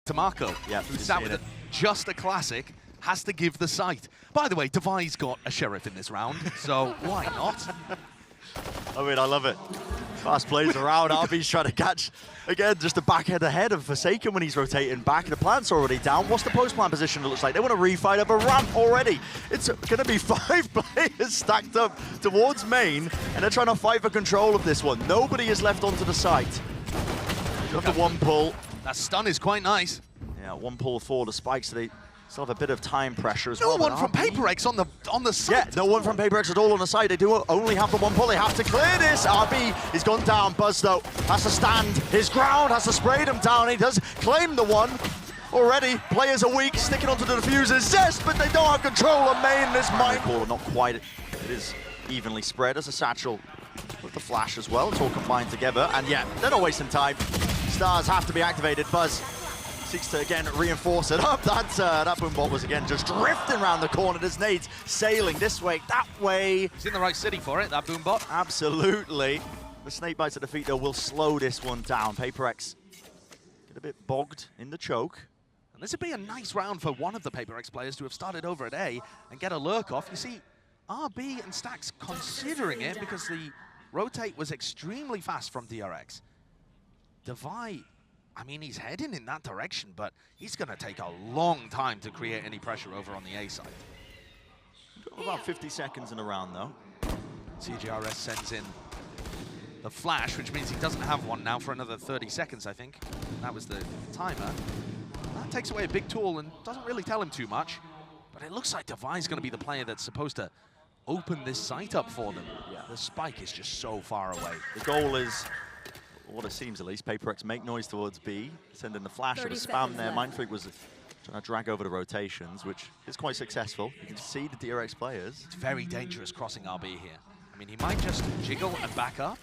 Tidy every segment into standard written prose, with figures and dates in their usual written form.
to Mako, who sat with just a classic, has to give the sight. By the way, Devi's got a sheriff in this round, so why not? I mean, I love it. Fast plays around, RB's trying to catch, again, just the backhead ahead of Forsaken when he's rotating back. The plant's already down. What's the post-plant position, it looks like? They want to refight up a ramp already. It's going to be 5 players stacked up towards main, and they're trying to fight for control of this one. Nobody is left onto the site. Got the one pull. That stun is quite nice. Yeah, one pull for the spikes, so they still have a bit of time pressure as no well. No one from PRX on the site. Yeah, no one from PRX at all on the site. They do only have the one pull. They have to clear this. RB is gone down. Buzz, though, has to stand his ground, has to spray them down. He does claim the one. Already, players are weak, sticking onto the diffusers. Zest, but they don't have control of main. This might call not quite. It is evenly spread as a satchel with the flash as well. It's all combined together. And yeah, they're not wasting time. Stars have to be activated. Buzz seeks to again reinforce it up. That boom bot was again just drifting around the corner. There's nades sailing this way, that way. He's in the right city for it, that boom bot. Absolutely. The snake bites at the feet though will slow this one down. PRX get a bit bogged in the choke. And this would be a nice round for one of the PRX players to have started over at A and get a lurk off. You see, RB and Stax considering it because the rotate was extremely fast from DRX. Devi, I mean, he's heading in that direction, but he's going to take a long time to create any pressure over on the A side. About 50 seconds in a round, though. cgrs sends in the flash, which means he doesn't have one now for another 30 seconds, I think. That was the timer. That takes away a big tool and doesn't really tell him too much. But it looks like Devi's going to be the player that's supposed to open this site up for them. Yeah. The spike is just so far away. The goal is, what it seems at least, PRX make noise towards B, send in the flash of a spam there. Mindfreak was trying to drag over the rotations, which is quite successful. You can see the DRX players. It's very dangerous crossing RB here. I mean, he might just jiggle and back up.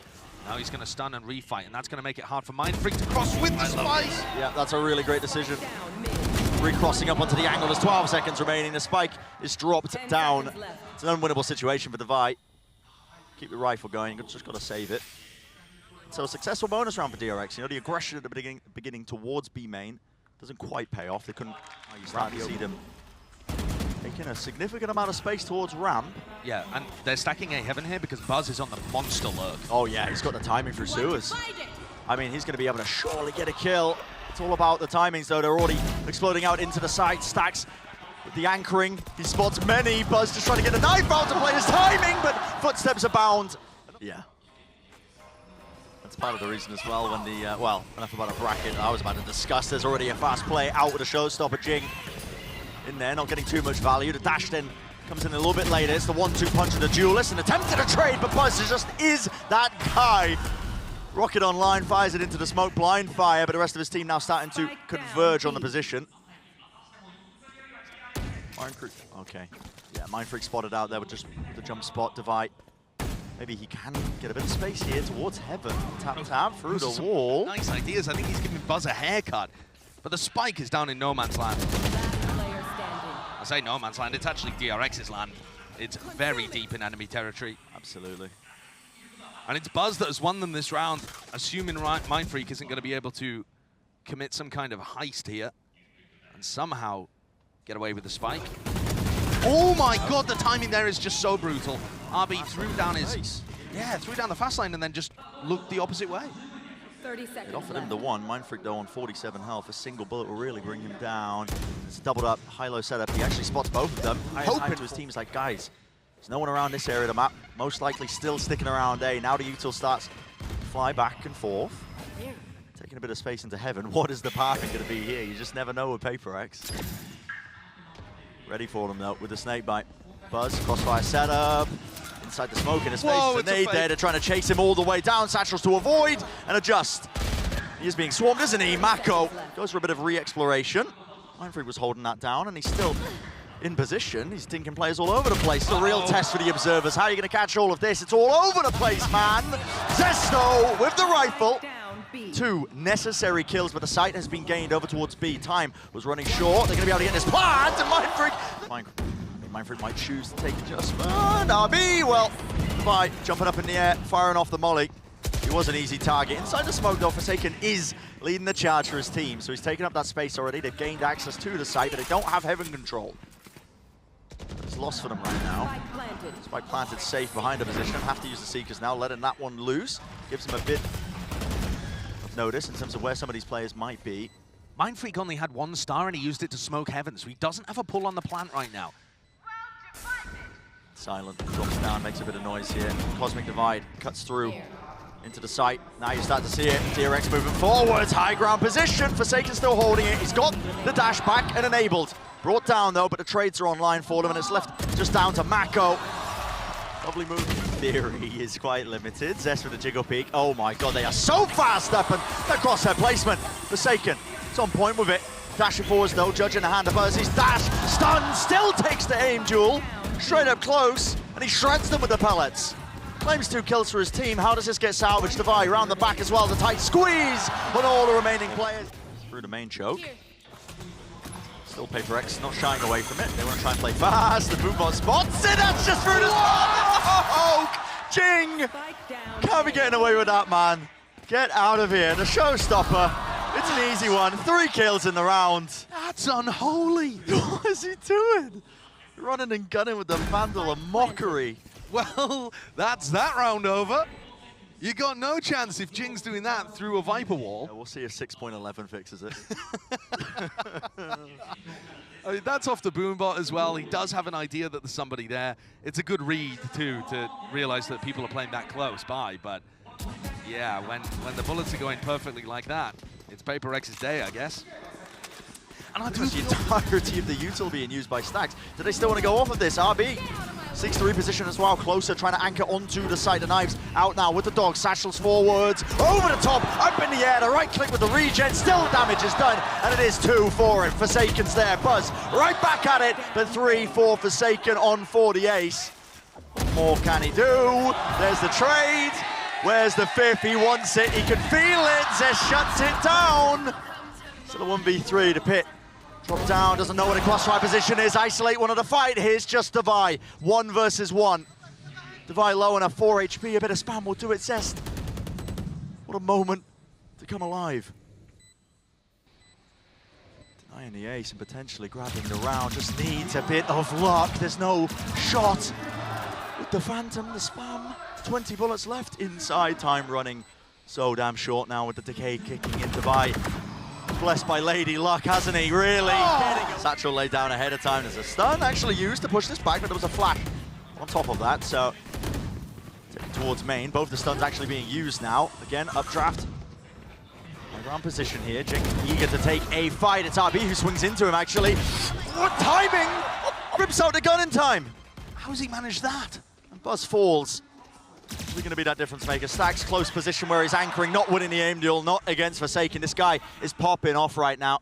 Now he's going to stun and refight, and that's going to make it hard for mindfreak to cross with the spike. Yeah, that's a really great decision. Recrossing up onto the angle. There's 12 seconds remaining. The spike is dropped down. It's an unwinnable situation for Devi. Keep your rifle going. You've just got to save it. So a successful bonus round for DRX. You know, the aggression at the beginning towards B main doesn't quite pay off. They couldn't. You start to see them taking a significant amount of space towards ramp. Yeah, and they're stacking A heaven here because Buzz is on the monster lurk. Oh yeah, he's got the timing through sewers. I mean, he's going to be able to surely get a kill. It's all about the timings, though. They're already exploding out into the side. Stax with the anchoring. He spots many. Buzz just trying to get a knife out to play his timing, but footsteps abound. Yeah. That's part of the reason as well when the, well, enough about a bracket I was about to discuss. There's already a fast play out with a showstopper. Jinggg in there, not getting too much value. The dash then comes in a little bit later. It's the 1-2 punch of the duelist and attempted a trade, but Buzz just is that guy. Rocket online, fires it into the smoke, blind fire, but the rest of his team now starting to converge on the position. Mindfreak, okay. Yeah, Mindfreak spotted out there with just the jump spot. Devi, maybe he can get a bit of space here towards heaven. Tap through the wall. Nice ideas. I think he's giving Buzz a haircut, but the spike is down in no man's land. I say no man's land, it's actually DRX's land. It's very deep in enemy territory. Absolutely. And it's Buzz that has won them this round, assuming Mindfreak isn't going to be able to commit some kind of heist here and somehow get away with the spike. Oh my god, the timing there is just so brutal. RB threw down his, threw down the fast line and then just looked the opposite way. 30 seconds it offered him the one. Mindfreak though on 47 health. A single bullet will really bring him down. It's a doubled up high-low setup. He actually spots both of them. Hoping to his team's like, guys, there's no one around this area of the map. Most likely still sticking around A. Now the util starts to fly back and forth. Taking a bit of space into heaven. What is the pathing going to be here? You just never know with PRX. Ready for them though with the snake bite. Buzz, crossfire setup. Inside the smoke in his face. The nade there. They're trying to chase him all the way down. Satchels to avoid and adjust. He is being swarmed, isn't he? Mako goes for a bit of re-exploration. Mindfreak was holding that down and he's still in position. He's dinking players all over the place. It's a real test for the observers. How are you going to catch all of this? It's all over the place, man. Zesto with the rifle. 2 necessary kills, but the site has been gained over towards B. Time was running short. They're going to be able to get this plant, and Mindfreak might choose to take adjustment. RB, well, by jumping up in the air, firing off the molly. He was an easy target. Inside the smoke, though, Forsaken is leading the charge for his team, so he's taken up that space already. They've gained access to the site, but they don't have heaven control. It's lost for them right now. Spike planted safe behind the position. Have to use the Seekers now, letting that one loose. Gives him a bit of notice in terms of where some of these players might be. mindfreak only had 1 star and he used it to smoke heaven, so he doesn't have a pull on the plant right now. Silent drops down, makes a bit of noise here. Cosmic Divide cuts through into the site. Now you start to see it. DRX moving forwards, high ground position. Forsaken still holding it. He's got the dash back and enabled. Brought down though, but the trades are online for them, and it's left just down to Mako. Lovely move. In theory is quite limited. Zest with the jiggle peek. Oh my god, they are so fast up, and the crosshair placement. Forsaken, it's on point with it. Dashing forwards though, judging the hand of us. He's dash, stun, still takes the aim duel. Straight up close, and he shreds them with the pellets. Claims 2 kills for his team. How does this get salvaged? Divide around the back as well. The tight squeeze on all the remaining players. Through the main choke. Still PRX not shying away from it. They want to try and play fast. The Boombot spots it. That's just through the smoke. Jinggg can't be getting away with that, man. Get out of here. The showstopper. It's an easy one. 3 kills in the round. That's unholy. What is he doing? Running and gunning with the Vandal, a mockery. Well, that's that round over. You got no chance if Jingg's doing that through a Viper wall. Yeah, we'll see if 6.11 fixes it. I mean, that's off the Boombot as well. He does have an idea that there's somebody there. It's a good read, too, to realize that people are playing that close by. But, yeah, when the bullets are going perfectly like that, it's PRX's day, I guess. And I think the entirety of the util being used by stax. Do they still want to go off of this? RB 6-3 position as well, closer, trying to anchor onto the side. The knives out now with the dog, satchels forwards, over the top, up in the air, the right click with the regen, still damage is done, and it is 2 for it. Forsaken's there, Buzz right back at it, but 3 for Forsaken on for the ace. What more can he do? There's the trade. Where's the 5th? He wants it, he can feel it, Zest shuts it down. So the 1v3, the pit. Drop down, doesn't know what a crossfire position is. Isolate one of the fight. Here's just Divide. 1 versus 1. Divide low and a 4 HP. A bit of spam will do it, Zest. What a moment to come alive. Denying the ace and potentially grabbing the round. Just needs a bit of luck. There's no shot. With the Phantom, the spam. 20 bullets left inside. Time running so damn short now with the decay kicking in Divide. Blessed by Lady Luck, hasn't he? Really? Oh. Satchel laid down ahead of time. There's a stun actually used to push this back, but there was a flash on top of that, so taking towards main. Both the stuns actually being used now. Again, updraft. Around position here. Jinggg eager to take a fight. It's RB who swings into him, actually. What timing! Rips out the gun in time. How's he managed that? And Buzz falls. Is he going to be that difference maker? Stax close position where he's anchoring, not winning the aim duel, not against Forsaken. This guy is popping off right now.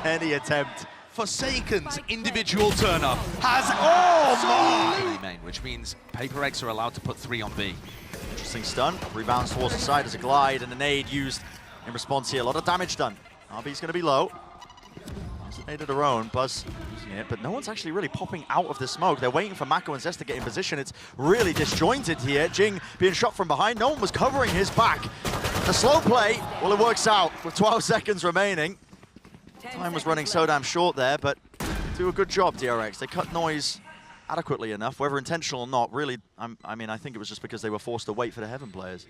Any attempt. Forsaken's individual turn-up has main, which means PRX are allowed to put 3 on B. Interesting stun. Rebounds towards the side as a glide and a nade used in response here. A lot of damage done. RB's going to be low. Nade of their own. Buzz using it, but no one's actually really popping out of the smoke. They're waiting for Mako and Zest to get in position. It's really disjointed here. Jinggg being shot from behind. No one was covering his back. The slow play, well, it works out with 12 seconds remaining. Time was running so damn short there, but do a good job, DRX. They cut noise adequately enough, whether intentional or not. Really, I mean, I think it was just because they were forced to wait for the Heaven players.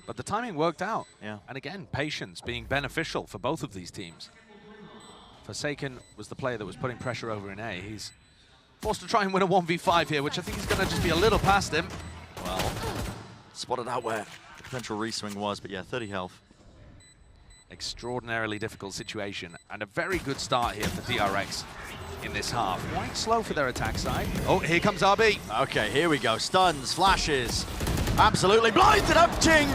But the timing worked out. Yeah. And again, patience being beneficial for both of these teams. Forsaken was the player that was putting pressure over in A. He's forced to try and win a 1v5 here, which I think is going to just be a little past him. Well, spotted out where the potential reswing was, but yeah, 30 health. Extraordinarily difficult situation, and a very good start here for DRX in this half. Quite slow for their attack side. Oh, here comes RB. Okay, here we go. Stuns, flashes. Absolutely blinded up, Jinggg.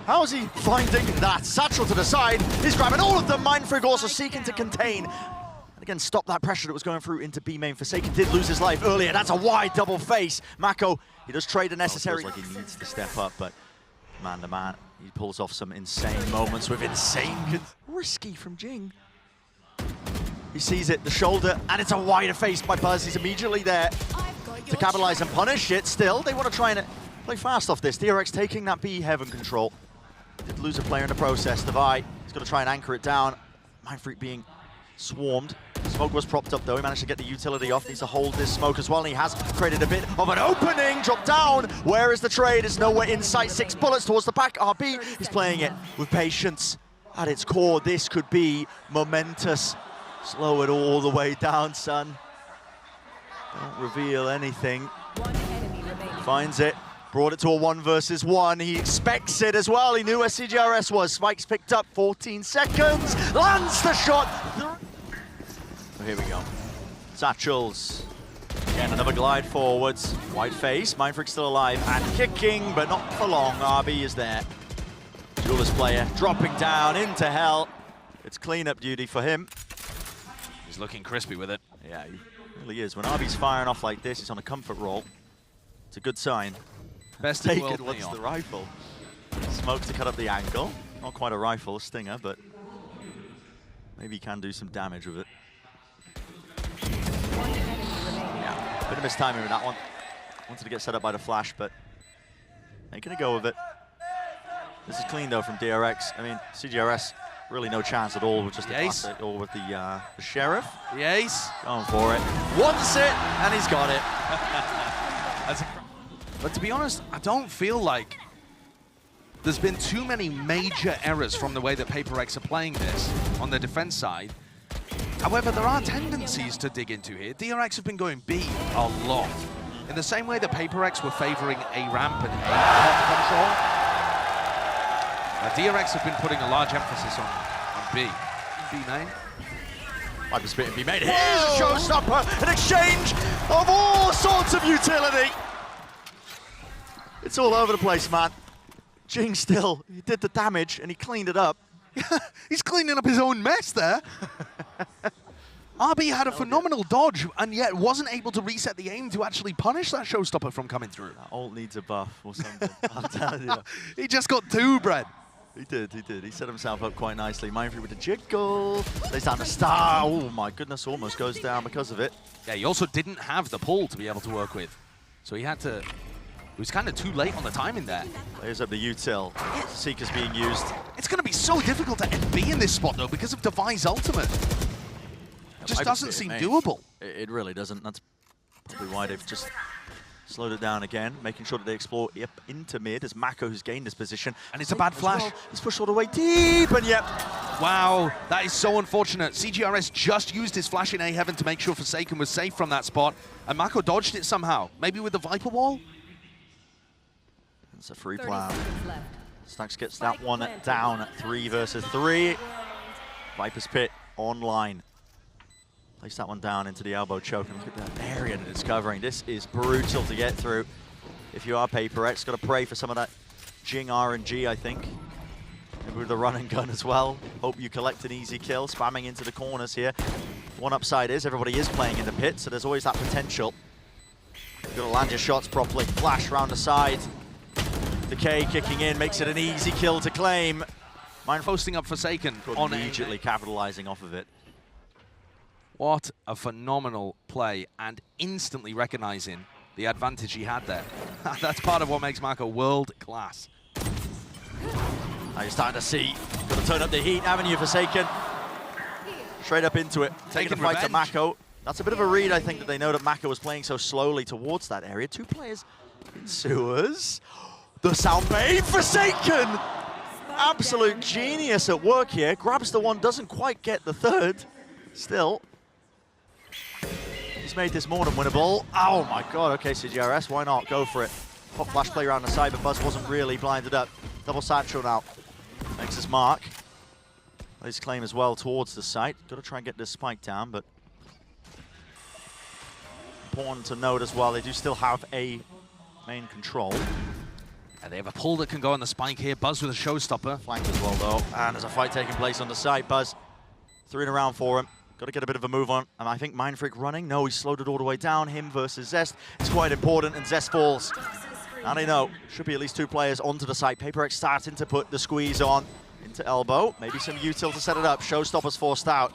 How's he finding that? Satchel to the side. He's grabbing all of them. mindfreak also seeking to contain. And again, stop that pressure that was going through into B main. Forsaken did lose his life earlier. That's a wide double face. Mako, he does trade the necessary. Feels like he needs to step up, but man to man, he pulls off some insane moments with insane. Risky from Jinggg. He sees it, the shoulder, and it's a wider face by Buzz. He's immediately there to capitalize and punish it. Still, they want to try and Play fast off this. DRX taking that B heaven control. Did lose a player in the process. Devi, he's got to try and anchor it down. mindfreak being swarmed. Smoke was propped up though. He managed to get the utility off. Needs to hold this smoke as well. And he has created a bit of an opening. Drop down. Where is the trade? It's nowhere in sight. 6 bullets towards the back. RB is playing it with patience. At its core, this could be momentous. Slow it all the way down, son. Don't reveal anything. Finds it. Brought it to a 1 versus 1. He expects it as well. He knew where cgrs was. Spike's picked up. 14 seconds. Lands the shot. So here we go. Satchels. Again, another glide forwards. White face. mindfreak still alive and kicking, but not for long. RB is there. Duelist player dropping down into hell. It's cleanup duty for him. He's looking crispy with it. Yeah, he really is. When RB's firing off like this, he's on a comfort roll. It's a good sign. Best in the world. Taken wants the rifle. Smoke to cut up the angle. Not quite a rifle, a stinger, but maybe he can do some damage with it. Yeah, bit of mistiming with that one. Wanted to get set up by the flash, but making a go of it. This is clean though from DRX. I mean, cgrs really no chance at all with just the classic or with the sheriff. The ace. Going for it. Wants it, and he's got it. But to be honest, I don't feel like there's been too many major errors from the way that PRX are playing this on the defense side. However, there are tendencies to dig into here. DRX have been going B a lot. In the same way that PRX were favoring A ramp and A control. DRX have been putting a large emphasis on B. B main. Viper spit and be made. Here's a showstopper, an exchange of all sorts of utility. It's all over the place, man. Jinggg still, he did the damage and he cleaned it up. He's cleaning up his own mess there. RB had a phenomenal dodge and yet wasn't able to reset the aim to actually punish that showstopper from coming through. That ult needs a buff or something. I'm telling you. He just got 2, Brad. He did. He set himself up quite nicely. mindfreak with the jiggle. Lays down the star. Oh my goodness, almost goes down because of it. Yeah, he also didn't have the pull to be able to work with. So he had to... It was kind of too late on the timing there. There's up the util. Seeker's being used. It's going to be so difficult to end B in this spot, though, because of Devi's ultimate. It just doesn't seem doable. It really doesn't. That's probably why they've just slowed it down again, making sure that they explore up into mid as Mako, who's gained this position. And it's a bad flash. Well. He's pushed all the way deep, and yep. Wow, that is so unfortunate. cgrs just used his flash in A heaven to make sure Forsaken was safe from that spot, and Mako dodged it somehow. Maybe with the Viper wall? It's a free plan. Stax gets that one down, 3 versus 3. Viper's Pit online. Place that one down into the elbow choke, and look at that area that it's covering. This is brutal to get through. If you are PRX, got to pray for some of that Jinggg RNG, I think. Maybe with the run and gun as well. Hope you collect an easy kill, spamming into the corners here. One upside is everybody is playing in the pit, so there's always that potential. You've got to land your shots properly. Flash around the side. Decay kicking in makes it an easy kill to claim. Mind posting up Forsaken on immediately capitalizing off of it. What a phenomenal play, and instantly recognizing the advantage he had there. That's part of what makes Mako world class. Now you're starting to see, got to turn up the heat, haven't you, Forsaken? Straight up into it, taking the fight to Mako. That's a bit of a read, I think, that they know that Mako was playing so slowly towards that area. 2 players in sewers. The sound wave, Forsaken! Absolute genius at work here. Grabs the one, doesn't quite get the 3rd. Still. He's made this more than winnable. Oh my god, okay, cgrs, why not? Go for it. Pop flash play around the side, but Buzz wasn't really blinded up. Double satchel now. Makes his mark. Plays claim as well towards the site. Got to try and get this spike down, but important to note as well, they do still have a main control. And they have a pull that can go on the spike here. Buzz with a showstopper. Flanked as well, though. And there's a fight taking place on the site. Buzz, 3 in a round for him. Got to get a bit of a move on. And I think mindfreak running. No, he slowed it all the way down. Him versus Zest. It's quite important, and Zest falls. Now they know. Should be at least 2 players onto the site. PRX starting to put the squeeze on into elbow. Maybe some util to set it up. Showstopper's forced out.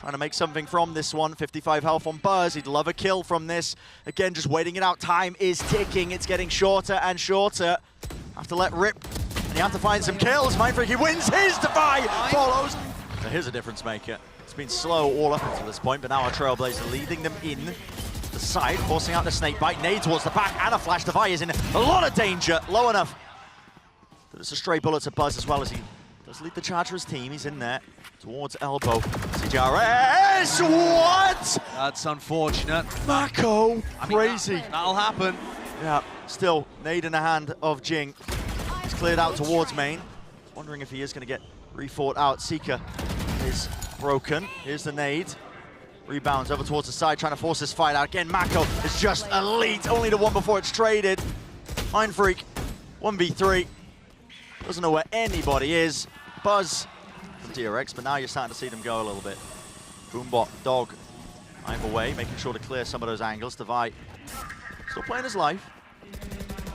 trying to make something from this one. 55 health on Buzz. He'd love a kill from this. Again, just waiting it out. Time is ticking. It's getting shorter and shorter. Have to let rip. And you have to find some kills. mindfreak, he wins his. Defy follows. So here's a difference maker. It's been slow all up until this point, but now our Trailblazer leading them in the side, forcing out the snake bite. Nade towards the back and a flash. Defy is in a lot of danger. Low enough. But it's a stray bullet to Buzz as well as he does lead the charge for his team. He's in there towards elbow. cgrs, what? That's unfortunate. Mako, crazy. That'll happen. Yeah, still nade in the hand of Jinggg. He's cleared out towards main. Wondering if he is going to get refought out. Seeker is broken. Here's the nade. Rebounds over towards the side, trying to force this fight out. Again, Mako is just elite. Only the one before it's traded. mindfreak, 1v3. Doesn't know where anybody is. Buzz from DRX, but now you're starting to see them go a little bit. Boombot, Dog, either way, making sure to clear some of those angles. Divide, still playing his life.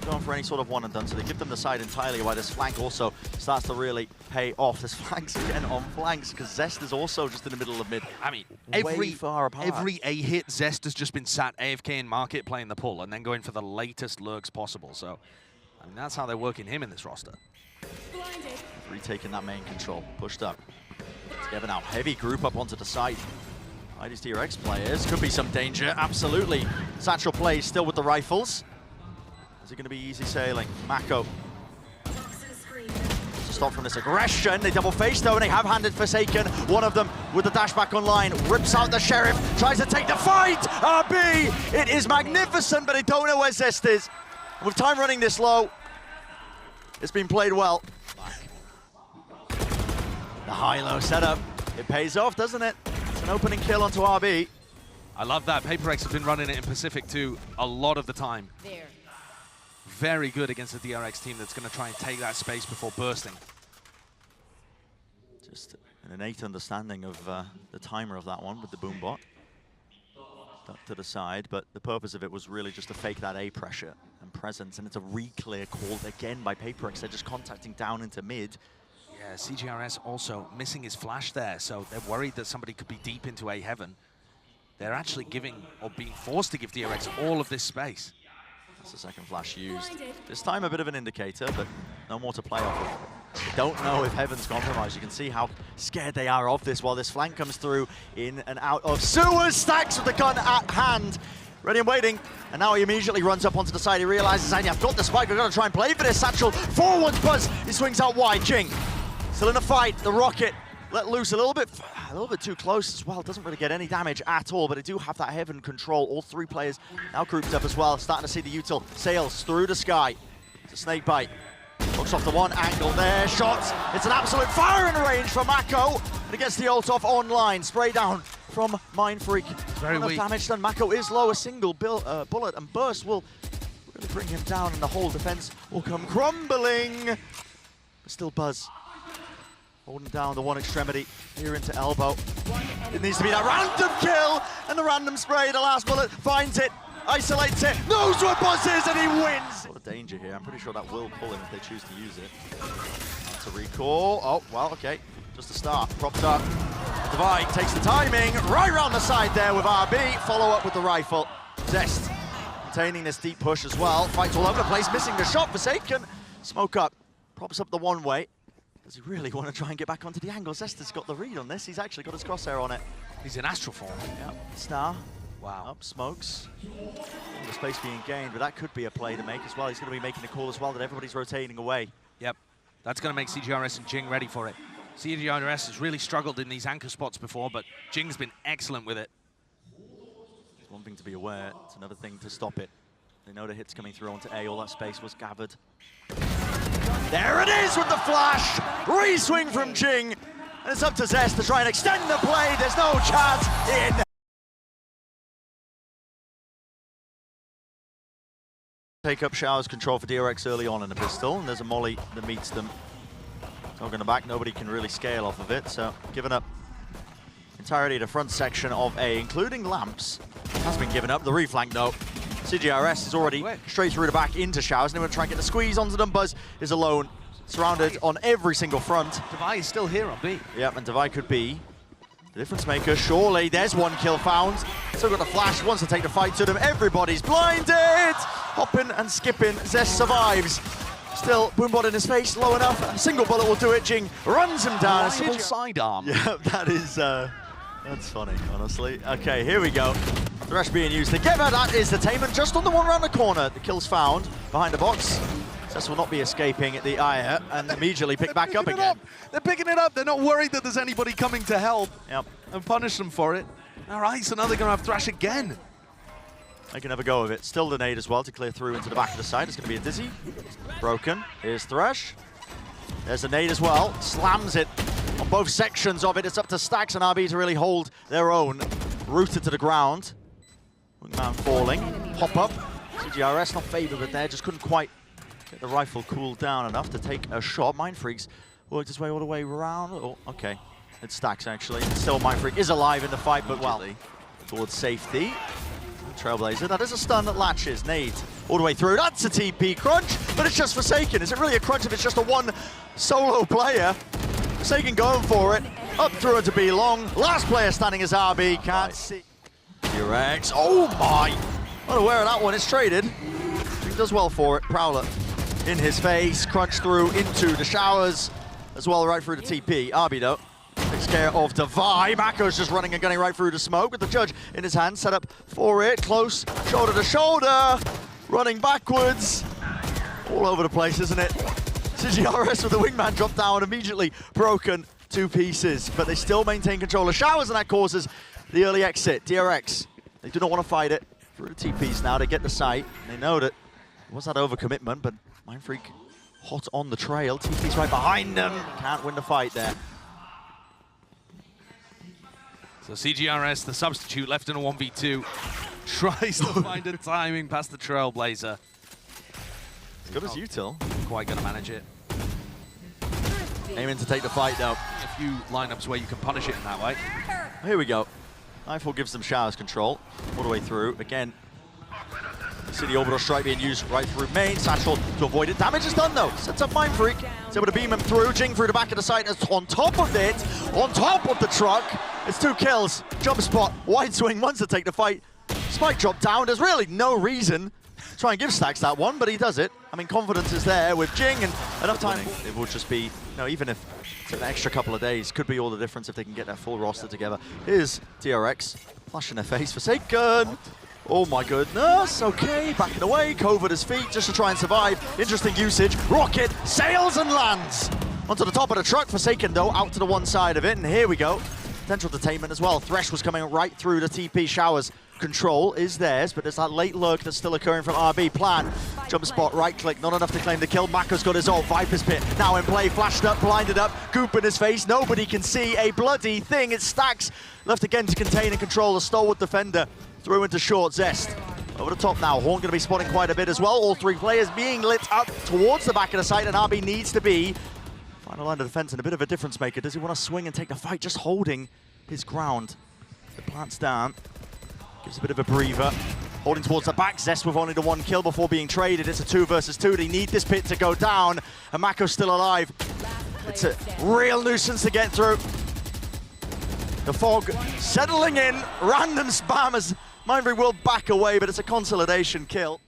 Going for any sort of one and done, so they give them the side entirely, while this flank also starts to really pay off. This flanks again on flanks, because Zest is also just in the middle of mid. I mean, way far apart. every A hit, Zest has just been sat AFK in market playing the pull and then going for the latest lurks possible. So, I mean, that's how they're working him in this roster. Retaking that main control, pushed up. Together now, heavy group up onto the side. These DRX players, could be some danger, absolutely. Satchel plays still with the rifles. Is it going to be easy sailing? Mako. To stop from this aggression, they double face though, and they have handed Forsaken. One of them with the dash back online, rips out the Sheriff, tries to take the fight. RB, it is magnificent, but they don't know where Zest is. With time running this low, it's been played well. The high-low setup, it pays off, doesn't it? It's an opening kill onto RB. I love that. PRX have been running it in Pacific too a lot of the time. There. Very good against the DRX team that's going to try and take that space before bursting. Just an innate understanding of the timer of that one with the boombot. Up to the side, but the purpose of it was really just to fake that A pressure and presence, and it's a re-clear called again by PRX. They're just contacting down into mid. Yeah, cgrs also missing his flash there, so they're worried that somebody could be deep into A heaven. They're actually giving, or being forced to give DRX all of this space. That's the second flash used. This time a bit of an indicator, but no more to play off of. They don't know if Heaven's compromised. You can see how scared they are of this while this flank comes through in and out of sewers. Stax with the gun at hand. Ready and waiting. And now he immediately runs up onto the side. He realizes, I've got the spike. I've got to try and play for this. Satchel forwards, Buzz. He swings out wide. Jinggg still in a fight. The rocket let loose a little bit too close as well. Doesn't really get any damage at all, but they do have that Heaven control. All three players now grouped up as well. Starting to see the util. Sails through the sky. It's a snake bite. Looks off the one angle there. Shots. It's an absolute firing range for Mako. And he gets the ult off online. Spray down from mindfreak. Very weak. Damage done. Mako is low. A single bullet and burst will really bring him down, and the whole defense will come crumbling. But still Buzz holding down the one extremity here into elbow. It needs to be that random kill, and the random spray. The last bullet finds it, isolates it, knows where Buzz is, and he wins. A lot of danger here. I'm pretty sure that will pull him if they choose to use it. That's a recall. Oh, well, okay. Just a start. Propped up. Divide takes the timing right round the side there with RB. Follow up with the rifle. Zest containing this deep push as well. Fights all over the place, missing the shot. Forsaken. Smoke up. Props up the one way. Does he really want to try and get back onto the angle? Zest has got the read on this. He's actually got his crosshair on it. He's in astral form. Yep. Star. Wow. Up, smokes. The space being gained, but that could be a play to make as well. He's going to be making a call as well that everybody's rotating away. Yep. That's going to make cgrs and Jinggg ready for it. cgrs has really struggled in these anchor spots before, but Jingg's been excellent with it. It's one thing to be aware, it's another thing to stop it. They know the hit's coming through onto A. All that space was gathered. There it is with the flash! Re-swing from Jinggg. And it's up to Zest to try and extend the play. There's no chance in. Take up Showers control for DRX early on in the pistol, and there's a molly that meets them. Dog in the back, nobody can really scale off of it, so giving up entirety of the front section of A, including lamps, has been given up. The reflank though. cgrs is already straight through the back into Showers, and they want to try and get the squeeze onto them. Buzz is alone, surrounded on every single front. Divide is still here on B. Yep, and Divide could be The difference maker, surely. There's one kill found. Still got the flash, wants to take the fight to them. Everybody's blinded! Hopping and skipping, Zest survives. Still, Boombot in his face, low enough. A single bullet will do it. Jinggg runs him down. Reliable sidearm. Yeah, that is, that's funny, honestly. Okay, here we go. Thresh being used together. That is the Taman just on the one around the corner. The kill's found behind the box. Zest will not be escaping the ire and immediately pick back up again. They're picking it up. They're not worried that there's anybody coming to help. Yep. And punish them for it. All right, so now they're going to have Thresh again. They can have a go of it. Still the nade as well to clear through into the back of the side. It's going to be a dizzy. Broken. Here's Thresh. There's the nade as well. Slams it on both sections of it. It's up to Stax and RB to really hold their own. Rooted to the ground. Wingman falling. Pop up. cgrs not favoured with there. Just couldn't quite get the rifle cooled down enough to take a shot. mindfreak's worked his way all the way around. Oh, okay. It's Stax actually. Still mindfreak is alive in the fight, but well, towards safety. Trailblazer, that is a stun that latches. Nade all the way through. That's a TP crunch, but it's just Forsaken. Is it really a crunch if it's just a one solo player? Forsaken going for it. Up through into B long. Last player standing is RB. Can't see. DRX. Oh my! Not aware of that one. It's traded. He does well for it. Prowler in his face. Crunch through into the showers as well, right through the TP. RB though takes care of Divide. Mako's just running and gunning right through the smoke with the judge in his hand, set up for it. Close, shoulder to shoulder, running backwards. All over the place, isn't it? cgrs with the wingman drop down, immediately broken to pieces, but they still maintain control of showers, and that causes the early exit. DRX, they do not want to fight it. Through the TPs now, they get the sight. They know that it was that overcommitment, but mindfreak hot on the trail. TP's right behind them. Can't win the fight there. So cgrs, the substitute, left in a 1v2, tries to find a timing past the Trailblazer. As good as util. Quite going to manage it. Aiming to take the fight though. A few lineups where you can punish it in that way. Here we go. Nightfall gives them showers control all the way through. Again, you see the orbital strike being used right through main. Satchel to avoid it. Damage is done though. Sets up mindfreak. It's able to beam him through. Jinggg through the back of the site. It's on top of it. On top of the truck. It's 2 kills. Jump spot. Wide swing wants to take the fight. Spike drop down. There's really no reason to try and give Stax that one, but he does it. I mean, confidence is there with Jinggg and enough time. It would just be, you know, even if it's an extra couple of days, could be all the difference if they can get their full roster together. Here's DRX. Flash in their face. Forsaken. Oh my goodness, okay, backing away, Cove his feet just to try and survive. Interesting usage, rocket, sails and lands. Onto the top of the truck, Forsaken though, out to the one side of it, and here we go. Potential detainment as well. Thresh was coming right through the TP showers. Control is theirs, but there's that late lurk that's still occurring from RB. Plan, jump spot, right click, not enough to claim the kill. Mako's got his ult, Viper's Pit, now in play, flashed up, blinded up, goop in his face, nobody can see a bloody thing. It's Stax, left again to contain and control the stalwart defender. Through into short, Zest. Over the top now, Horn going to be spotting quite a bit as well. All 3 players being lit up towards the back of the site, and RB needs to be final line of defense and a bit of a difference maker. Does he want to swing and take the fight? Just holding his ground. The plant's down. Gives a bit of a breather. Holding towards the back, Zest with only the 1 kill before being traded. It's a 2 versus 2. They need this pit to go down, and Mako's still alive. It's a real nuisance to get through. The fog settling in, random spam as mindfreak will back away, but it's a consolidation kill.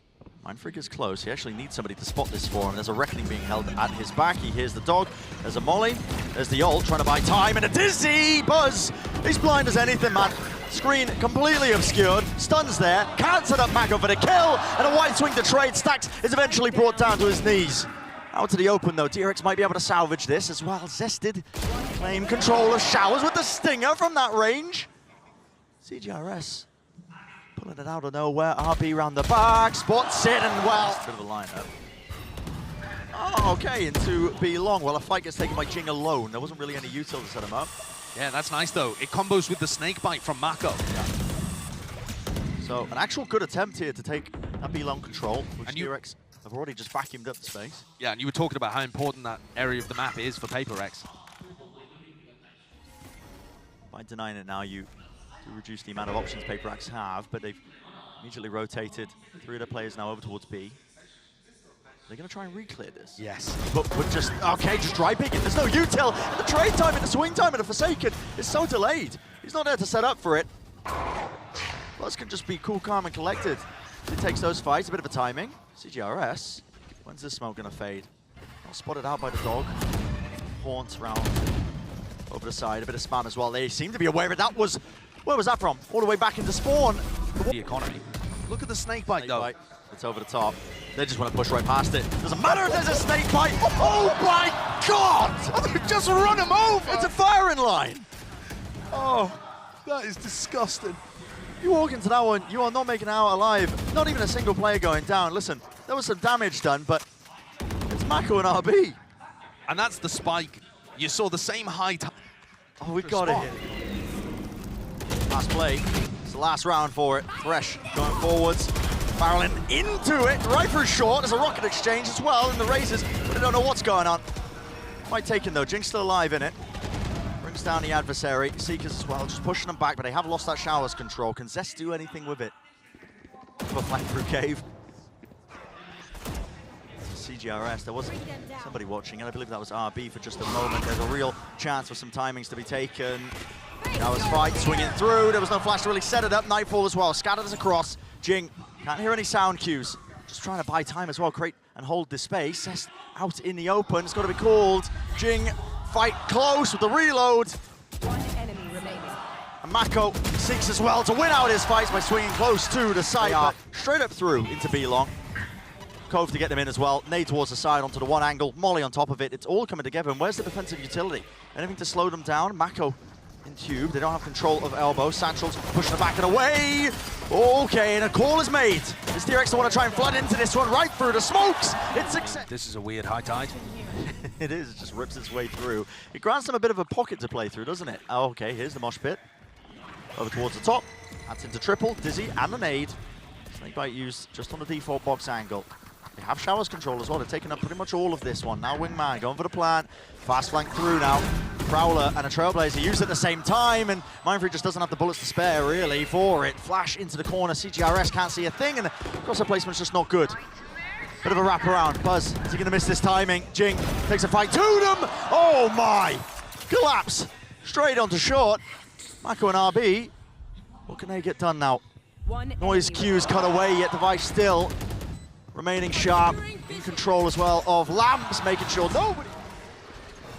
mindfreak is close. He actually needs somebody to spot this for him. There's a reckoning being held at his back. He hears the dog. There's a molly. There's the ult trying to buy time, and a dizzy buzz. He's blind as anything, man. Screen completely obscured. Stuns there. Can't set up Mako for the kill, and a wide swing to trade. Stax is eventually brought down to his knees. Out to the open though, DRX might be able to salvage this as well. Zest did claim control of showers with the stinger from that range. cgrs pulling it out of nowhere. RB round the back, spots it, and well, bit of a lineup. Oh, okay, into B long. Well, a fight gets taken by Jinggg alone. There wasn't really any util to set him up. Yeah, that's nice though. It combos with the snake bite from Mako. Yeah. So an actual good attempt here to take that B long control, which DRX have already just vacuumed up the space. Yeah, and you were talking about how important that area of the map is for PRX. By denying it now, you do reduce the amount of options PRX have, but they've immediately rotated 3 of their players now over towards B. They're going to try and re-clear this. Yes. But just, okay, just dry picking. There's no util. And the trade time and the swing time and the Forsaken is so delayed. He's not there to set up for it. Buzz can just be cool, calm, and collected. He takes those fights, a bit of a timing. cgrs, when's this smoke gonna fade? Not spotted out by the dog. Haunt round over the side, a bit of spam as well. They seem to be aware of it. That was, where was that from? All the way back into spawn. The economy. Look at the snake bite though. Bite. It's over the top. They just want to push right past it. Doesn't matter if there's a snake bite. Oh my God! They've just run him over! It's a firing line. Oh, that is disgusting. You walk into that one, you are not making it out alive. Not even a single player going down. Listen, there was some damage done, but it's Mako and RB. And that's the spike. You saw the same height. Oh, we got it here. Last play. It's the last round for it. Thresh going forwards. Barreling into it, right through short. There's a rocket exchange as well in the Razors, but they don't know what's going on. Quite taken though, Jinggg still alive in it. Brings down the adversary. Seekers as well, just pushing them back, but they have lost that showers control. Can Zest do anything with it? Have a flank through cave. cgrs, there was somebody watching, and I believe that was RB for just a moment. There's a real chance for some timings to be taken. That was fight, swinging through. There was no flash to really set it up. Nightfall as well, scattered us across. Jinggg, can't hear any sound cues. Just trying to buy time as well, create and hold the space. Zest out in the open, it's got to be called. Jinggg, fight close with the reload. One enemy remaining. And Mako seeks as well to win out his fights by swinging close to the side, but straight up through into B-Long. Cove to get them in as well. Nade towards the side onto the one angle. Molly on top of it. It's all coming together. And where's the defensive utility? Anything to slow them down? Mako in tube. They don't have control of elbow. Satchel's pushing it back and away. Okay, and a call is made. Is DRX to want to try and flood into this one right through the smokes? It's success. This is a weird high tide. It is. It just rips its way through. It grants them a bit of a pocket to play through, doesn't it? Oh, okay, here's the mosh pit. Over towards the top. That's into triple, Dizzy, and the nade. Snakebite used just on the default box angle. They have showers control as well. They've taken up pretty much all of this one. Now Wingman going for the plant. Fast flank through now. Prowler and a Trailblazer used at the same time, and mindfreak just doesn't have the bullets to spare really for it. Flash into the corner. cgrs can't see a thing, and the crosser placement's just not good. Bit of a wraparound. Buzz, is he going to miss this timing? Jinggg takes a fight to them. Oh my! Collapse. Straight onto short. Mako and RB. What can they get done now? Noise cues cut away, yet device still remaining sharp, in control as well of Lamps, making sure nobody...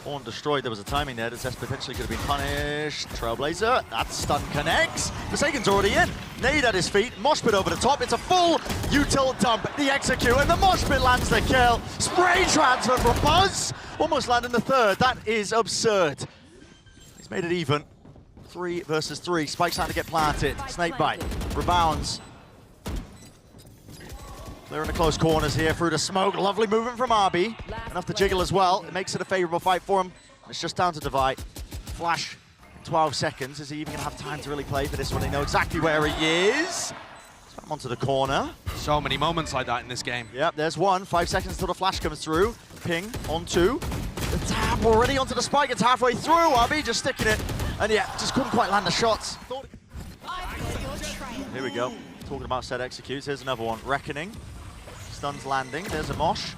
Horn destroyed, there was a timing there that Zest potentially could have been punished. Trailblazer, that stun connects. Forsaken's already in. Nade at his feet, mosh pit over the top. It's a full util dump, the execute, and the mosh pit lands the kill. Spray transfer from Buzz, almost landing the third. That is absurd. He's made it even. 3 versus 3, Spike's trying to get planted. Snakebite, rebounds. They're in the close corners here through the smoke. Lovely movement from RB. Enough to jiggle as well. It makes it a favorable fight for him. It's just down to Divide. Flash in 12 seconds. Is he even gonna have time to really play for this one? They know exactly where he is. Come onto the corner. So many moments like that in this game. Yep, there's one. 5 seconds until the flash comes through. Ping on 2. The tap already onto the spike. It's halfway through. RB just sticking it. And yeah, just couldn't quite land the shots. Here we go. Talking about set executes. Here's another one. Reckoning. Stuns landing. There's a mosh.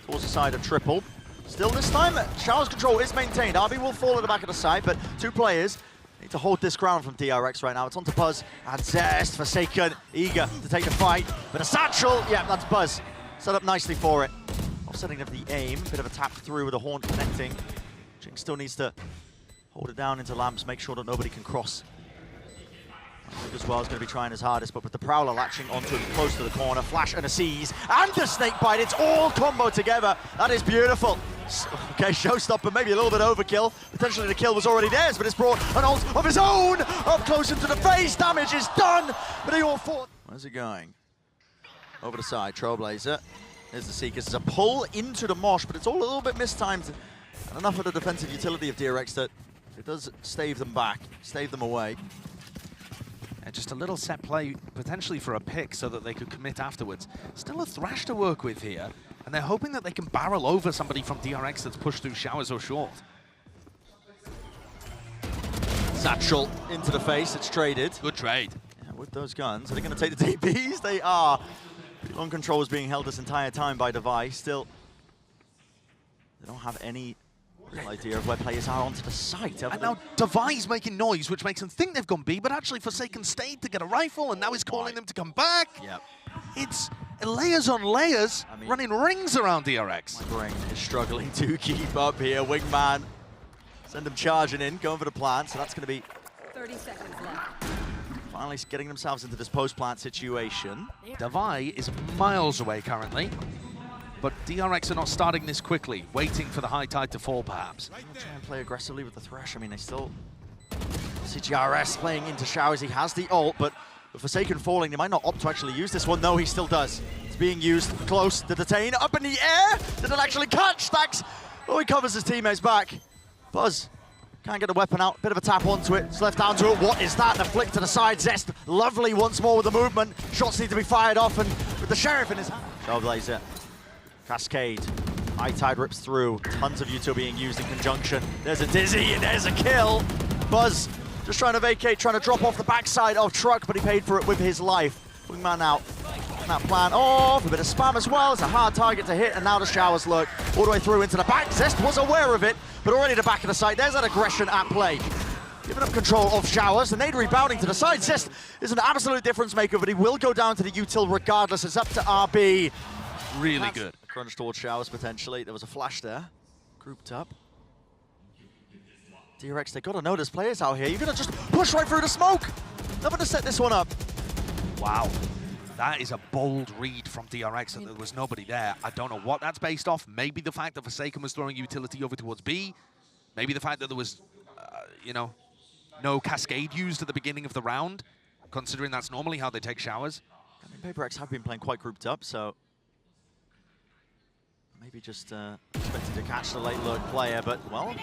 Towards the side of triple. Still this time, showers control is maintained. RB will fall at the back of the side, but 2 players need to hold this ground from DRX right now. It's on to Buzz and Zest. Forsaken, eager to take the fight. But a satchel, yeah, that's Buzz. Set up nicely for it. Offsetting of the aim. Bit of a tap through with a horn connecting. Jinggg still needs to hold it down into Lamps, make sure that nobody can cross. As well is going to be trying his hardest, but with the Prowler latching onto him close to the corner, flash and a seize, and the snakebite, it's all combo together. That is beautiful. Okay, showstopper, maybe a little bit overkill. Potentially the kill was already theirs, but it's brought an ult of his own up close into the face. Damage is done, but they all fought. Where's it going? Over the side, Trailblazer. There's the Seekers. It's a pull into the mosh, but it's all a little bit mistimed. And enough of the defensive utility of DRX that it does stave them back, stave them away. And just a little set play, potentially for a pick, so that they could commit afterwards. Still a Thrash to work with here, and they're hoping that they can barrel over somebody from DRX that's pushed through showers or short. Satchel into the face, it's traded. Good trade. Yeah, with those guns, are they going to take the DPs? They are. Long control is being held this entire time by Device. Still, they don't have any idea of where players are onto the site. And now Devi's making noise, which makes them think they've gone B, but actually Forsaken stayed to get a rifle, and now he's calling them to come back. Yep. It's layers on layers, running rings around DRX. My brain is struggling to keep up here. Wingman, send them charging in, going for the plant, so that's going to be 30 seconds left. finally getting themselves into this post-plant situation. Devi is miles away currently, but DRX are not starting this quickly, waiting for the high tide to fall perhaps. Try and play aggressively with the Thresh. I mean, they still... cgrs playing into showers. He has the ult, but with Forsaken falling, they might not opt to actually use this one. No, he still does. It's being used close to detain. Up in the air! Did it actually catch? Stax! Oh, he covers his teammates back. Buzz can't get the weapon out. Bit of a tap onto it. It's left down to it. What is that? The flick to the side. Zest, lovely once more with the movement. Shots need to be fired off, and with the Sheriff in his hand. Trailblazer. Cascade. High tide rips through. Tons of util being used in conjunction. There's a Dizzy, and there's a kill. Buzz just trying to vacate, trying to drop off the backside of Truck, but he paid for it with his life. Wingman out. And that plan off, a bit of spam as well. It's a hard target to hit, and now the showers lurk all the way through into the back. Zest was aware of it, but already the back of the site. There's that aggression at play. Giving up control of showers. The nade rebounding to the side. Zest is an absolute difference maker, but he will go down to the util regardless. It's up to RB. Really good. A crunch towards showers potentially. There was a flash there. Grouped up. DRX, they gotta know there's players out here. You're gonna just push right through the smoke. Nothing to set this one up. Wow. That is a bold read from DRX that there was nobody there. I don't know what that's based off. Maybe the fact that Forsaken was throwing utility over towards B. Maybe the fact that there was, you know, no Cascade used at the beginning of the round, considering that's normally how they take showers. I mean, PRX have been playing quite grouped up, so maybe just expected to catch the late lurk player, but, well,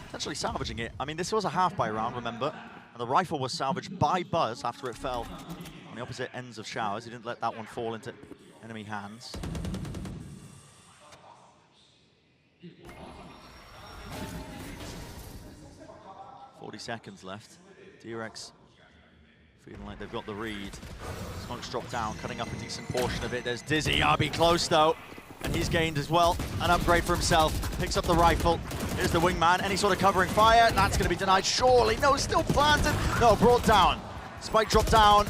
potentially salvaging it. I mean, this was a half-buy round, remember? And the rifle was salvaged by Buzz after it fell on the opposite ends of showers. He didn't let that one fall into enemy hands. .40 seconds left. DRX feeling like they've got the read. Smoke's dropped down, cutting up a decent portion of it. There's Dizzy, RB close though. And he's gained as well an upgrade for himself. Picks up the rifle. Here's the Wingman. Any sort of covering fire. That's going to be denied, surely. No, still planted. No, brought down. Spike dropped down.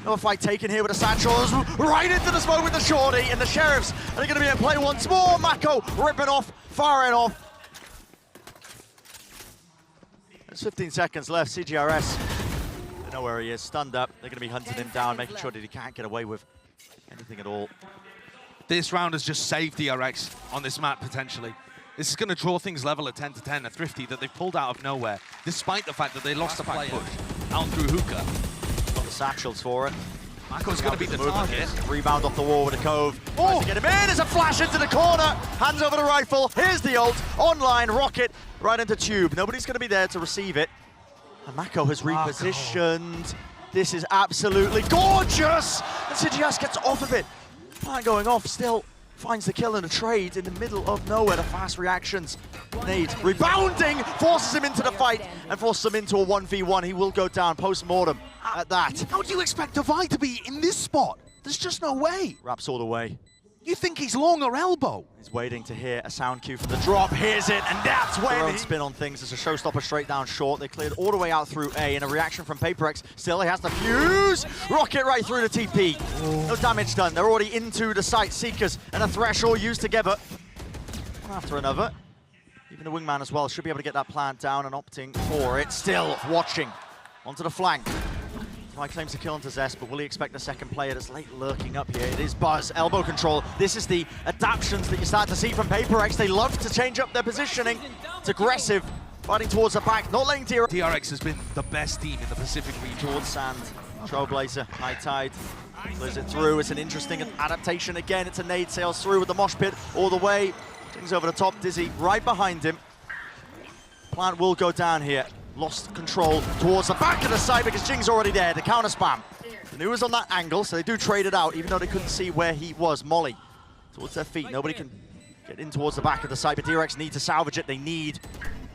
No fight taken here with the Satchels. Right into the smoke with the Shorty. And the Sheriffs are going to be in play once more. Mako ripping off, firing off. There's 15 seconds left. cgrs, they know where he is. Stunned up. They're going to be hunting him down, making sure that he can't get away with anything at all. This round has just saved DRX on this map, potentially. This is going to draw things level at 10-10, a Thrifty that they've pulled out of nowhere, despite the fact that they lost a back push out through hookah. Got the Satchels for it. Mako's going to be the target. Rebound off the wall with a cove. Oh! To get him in, there's a flash into the corner. Hands over the rifle. Here's the ult. Online, rocket, right into tube. Nobody's going to be there to receive it. And Mako has repositioned. This is absolutely gorgeous. And cgrs gets off of it. Plan going off, still finds the kill in a trade in the middle of nowhere. The fast reactions. Nade rebounding, forces him into the fight and forces him into a 1v1. He will go down post-mortem at that. How do you expect Devi to be in this spot? There's just no way. Wraps all the way. You think he's long or elbow? He's waiting to hear a sound cue from the drop. Hears it, and that's when he... spin on things. There's a showstopper straight down short. They cleared all the way out through A, and a reaction from PRX. Still, he has the fuse. Rocket right through the TP. No damage done. They're already into the site. Seekers and a Thresh all used together. One after another. Even the Wingman as well should be able to get that plant down and opting for it. Still watching. Onto the flank. He claims to kill into Zest, but will he expect the second player that's late lurking up here? It is Buzz, elbow control. This is the adaptions that you start to see from PRX. They love to change up their positioning. It's aggressive, fighting towards the back, not letting DRX has been the best team in the Pacific region. Towards sand, Trailblazer, high tide, clears it through. It's an interesting adaptation again. It's a nade, sails through with the mosh pit all the way. Jinggg over the top, Dizzy right behind him. Plant will go down here. Lost control towards the back of the site because Jingg's already there to counter spam. And he was on that angle, so they do trade it out, even though they couldn't see where he was. Molly towards their feet. Nobody can get in towards the back of the site, but DRX need to salvage it. They need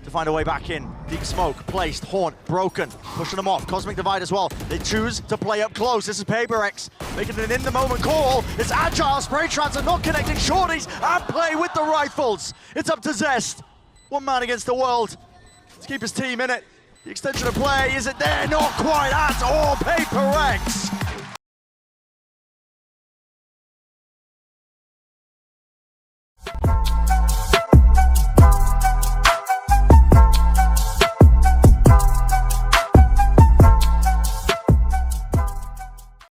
to find a way back in. Deep smoke, placed, Haunt, broken, pushing them off. Cosmic Divide as well. They choose to play up close. This is PRX making an in-the-moment call. It's agile, spray trans are not connecting shorties, and play with the rifles. It's up to Zest. One man against the world to keep his team in it. The extension of play, is it there? Not quite at all. PRX